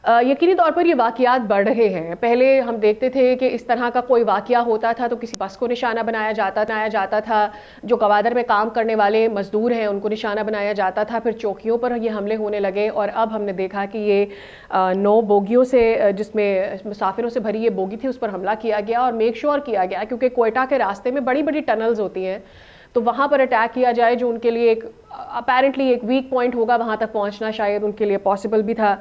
यकीनी तौर पर ये वाक़यात बढ़ रहे हैं। पहले हम देखते थे कि इस तरह का कोई वाक़या होता था तो किसी बस को निशाना बनाया जाता था, जो गवादर में काम करने वाले मज़दूर हैं उनको निशाना बनाया जाता था, फिर चौकियों पर ये हमले होने लगे और अब हमने देखा कि ये 9 बोगियों से, जिसमें मुसाफिरों से भरी ये बोगी थी, उस पर हमला किया गया और मेक श्योर किया गया क्योंकि कोयटा के रास्ते में बड़ी बड़ी टनल्स होती हैं तो वहाँ पर अटैक किया जाए, जो उनके लिए एक अपेरेंटली एक वीक पॉइंट होगा, वहाँ तक पहुँचना शायद उनके लिए पॉसिबल भी था।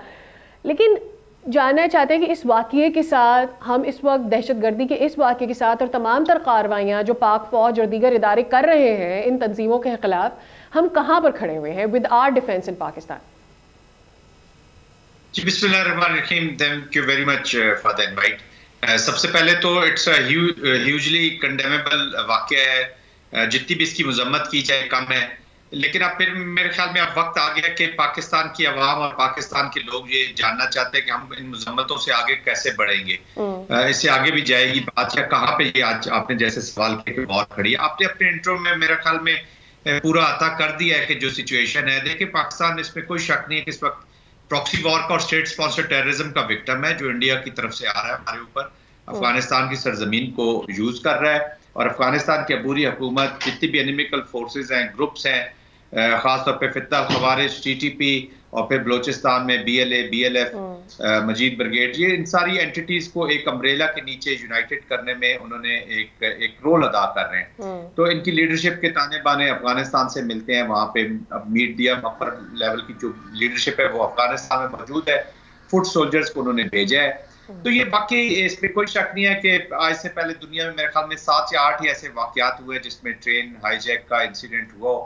लेकिन जानना चाहते हैं कि इस वाक़ये के साथ हम इस वक्त दहशतगर्दी के इस वाक़ये के साथ और तमाम तर कार्रवाइयाँ जो पाक फ़ौज और दीगर इदारे कर रहे हैं इन तंजीमों के ख़िलाफ़, हम कहाँ पर खड़े हुए हैं with our defence in Pakistan? जी, बिस्मिल्लाहिर्रहमानिर्रहीम, thank you very much for the invite. सबसे पहले तो इट्स अ ह्यूजली कंडेमेबल वाक़या है, जितनी भी इसकी मजम्मत की जाए कम है। लेकिन अब फिर मेरे ख्याल में अब वक्त आ गया कि पाकिस्तान की आवाम और पाकिस्तान के लोग ये जानना चाहते हैं कि हम इन मजम्मतों से आगे कैसे बढ़ेंगे, इससे आगे भी जाएगी बात या कहाँ पे ये आज आपने जैसे सवाल किया कि वॉर खड़ी है। आपने अपने इंट्रो में मेरे ख्याल में पूरा अता कर दिया है कि जो सिचुएशन है, देखिए पाकिस्तान, इसमें कोई शक नहीं है कि इस वक्त प्रॉक्सी वॉर का और स्टेट स्पॉन्सर्ड टेररिज्म का विक्टिम है, जो इंडिया की तरफ से आ रहा है हमारे ऊपर, अफगानिस्तान की सरजमीन को यूज कर रहा है। और अफगानिस्तान की अबूरी हुकूमत, जितनी भी एनिमिकल फोर्सेज हैं, ग्रुप्स हैं, खासतौर पे फित्ता खवारिज, TTP और फिर बलोचिस्तान में BLA, BLF, मजीद ब्रिगेड, ये इन सारी एंटिटीज को एक अम्ब्रेला के नीचे यूनाइटेड करने में उन्होंने एक रोल अदा कर रहे हैं। तो इनकी लीडरशिप के ताने बाने अफगानिस्तान से मिलते हैं। वहाँ पे मीडियम अपर लेवल की जो लीडरशिप है वो अफगानिस्तान में मौजूद है, फुट सोल्जर्स को उन्होंने भेजा है। तो ये बाकी इसमें कोई शक नहीं है कि आज से पहले दुनिया में मेरे ख्याल में 7 या 8 ही ऐसे वाकयात हुए जिसमें ट्रेन हाईजैक का इंसिडेंट हुआ,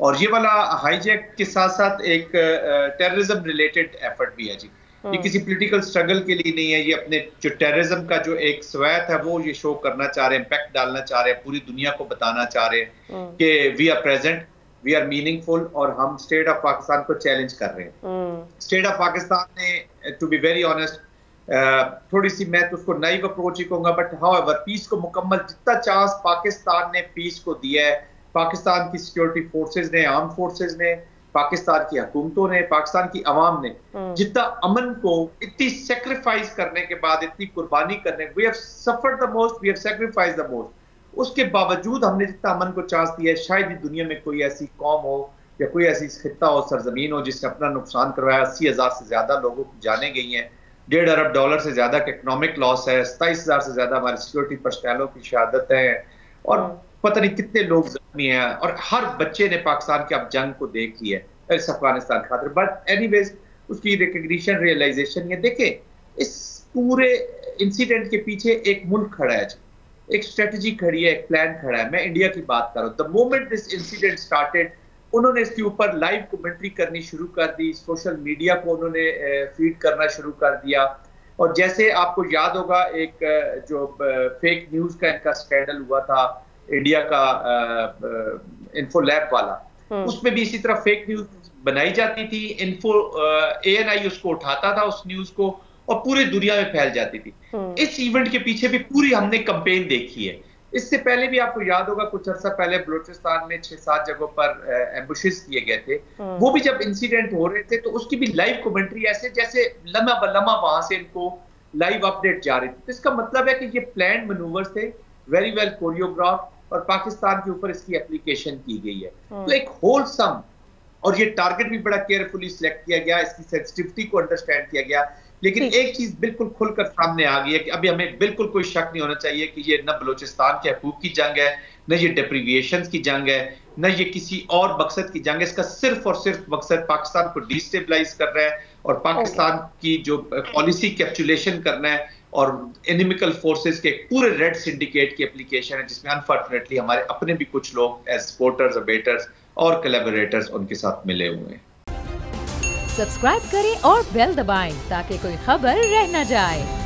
और ये वाला हाईजैक के साथ साथ एक टेररिज्म रिलेटेड एफर्ट भी है जी। ये किसी पॉलिटिकल स्ट्रगल के लिए नहीं है, ये अपने जो टेररिज्म का जो एक स्वैत है वो ये शो करना चाह रहे हैं, इम्पैक्ट डालना चाह रहे हैं, पूरी दुनिया को बताना चाह रहे हैं कि we are present, we are meaningful, और हम स्टेट ऑफ पाकिस्तान को चैलेंज कर रहे हैं। स्टेट ऑफ पाकिस्तान ने, टू बी वेरी ऑनेस्ट, थोड़ी सी मैं तो उसको नाइव अप्रोच ही कहूंगा, बट हाउएवर पीस को मुकम्मल जितना चांस पाकिस्तान ने पीस को दिया है, पाकिस्तान की सिक्योरिटी फोर्सेज ने, आर्म फोर्सेज ने, पाकिस्तान की हुकूमतों ने, पाकिस्तान की अवाम ने जितना अमन को इतनी सेक्रीफाइस करने के बाद, इतनी कुर्बानी करने, we have suffered the most, we have sacrificed the most, उसके बावजूद हमने जितना अमन को चांस दिया है, शायद ही दुनिया में कोई ऐसी कौम हो या कोई ऐसी खित्ता हो, सरजमीन हो, जिसने अपना नुकसान करवाया। 80,000 से ज्यादा लोगों की जाने गई हैं, $1.5 अरब से ज्यादा का इकोनॉमिक लॉस है, 27,000 से ज्यादा हमारे सिक्योरिटी पर्सनलों की शहादत है, और पता नहीं कितने लोग जख्मी हैं, और हर बच्चे ने पाकिस्तान की अब जंग को देख लिया है इस अफगानिस्तान खातिर। बट एनीवेज उसकी रिकग्निशन, रियलाइजेशन, ये देखें इस पूरे इंसिडेंट के पीछे एक मुल्क खड़ा है, एक स्ट्रेटजी खड़ी है, एक प्लान खड़ा है। मैं इंडिया की बात कर रहा हूँ। The moment this incident started, उन्होंने इसके ऊपर लाइव कमेंट्री करनी शुरू कर दी, सोशल मीडिया को उन्होंने फीड करना शुरू कर दिया, और जैसे आपको याद होगा एक जो फेक न्यूज का इनका स्कैंडल हुआ था इंडिया का इन्फो लैब वाला, उसमें भी इसी तरह फेक न्यूज बनाई जाती थी, ANI उसको उठाता था उस न्यूज को, और पूरी दुनिया में फैल जाती थी। इस इवेंट के पीछे भी पूरी हमने कैंपेन देखी है। इससे पहले भी आपको याद होगा कुछ अर्सा पहले बलूचिस्तान में 6-7 जगहों पर एम्बुशेस किए गए थे, वो भी जब इंसिडेंट हो रहे थे तो उसकी भी लाइव कमेंट्री ऐसे जैसे लम्हा बलम्हा वहां से इनको लाइव अपडेट जा रही थी। तो इसका मतलब है कि ये प्लान मनूवर्स थे, वेरी वेल कोरियोग्राफ, और पाकिस्तान के ऊपर इसकी एप्लीकेशन की गई है। तो एक होलसम, और ये टारगेट भी बड़ा केयरफुली सिलेक्ट किया गया, इसकी सेंसिटिविटी को अंडरस्टैंड किया गया। लेकिन एक चीज बिल्कुल खुलकर सामने आ गई है कि अभी हमें बिल्कुल कोई शक नहीं होना चाहिए कि ये न बलूचिस्तान के हकूक की जंग है, न ये डेप्रीविएशन की जंग है, न ये किसी और मकसद की जंग है। इसका सिर्फ और सिर्फ मकसद पाकिस्तान को डिस्टेबलाइज कर रहा है और पाकिस्तान की जो पॉलिसी कैप्चुलेशन करना है, और एनिमिकल फोर्सेस के पूरे रेड सिंडिकेट की एप्लीकेशन है, जिसमें अनफॉर्चुनेटली हमारे अपने भी कुछ लोग एज सपोर्टर्स, अबेटर्स और कोलैबोरेटर्स उनके साथ मिले हुए हैं। सब्सक्राइब करें और बेल दबाएं ताकि कोई खबर रह न जाए।